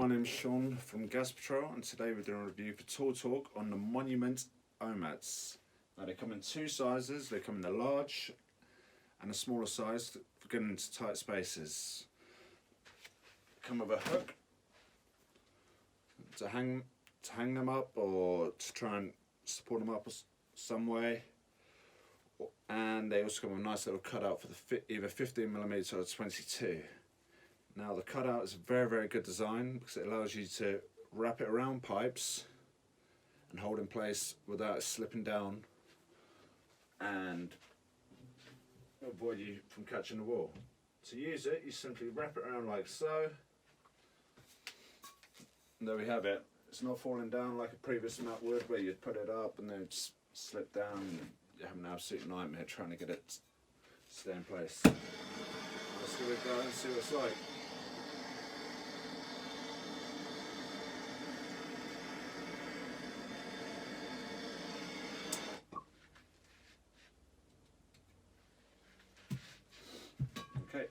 my name's Sean from Gas Patrol, and today we're doing a review for Tool Talk on the Monument OMATs. Now they come in two sizes. They come in the large and a smaller size for getting into tight spaces. Come with a hook to hang them up, or to try and support them up some way. And they also come with a nice little cutout for the either 15mm or 22. Now the cutout is a very, very good design because it allows you to wrap it around pipes and hold in place without it slipping down and avoid you from catching the wall. To use it, you simply wrap it around like so. And there we have it. It's not falling down like a previous mat would, where you'd put it up and then it'd slip down and you have an absolute nightmare trying to get it to stay in place. Let's give it a go and see what it's like. Okay,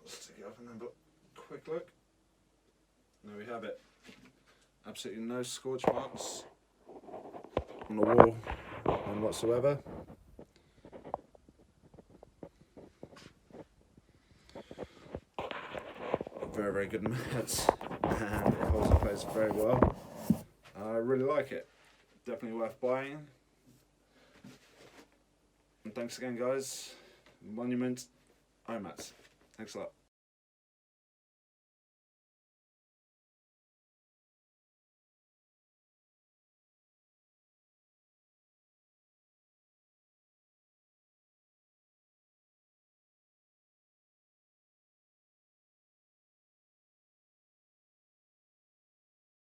let's take it up and have a quick look. There we have it. Absolutely no scorch marks on the wall, none whatsoever. Very, very good mats, and it holds in place very well. I really like it. Definitely worth buying. And thanks again, guys. Monument OMAT. Thanks a lot.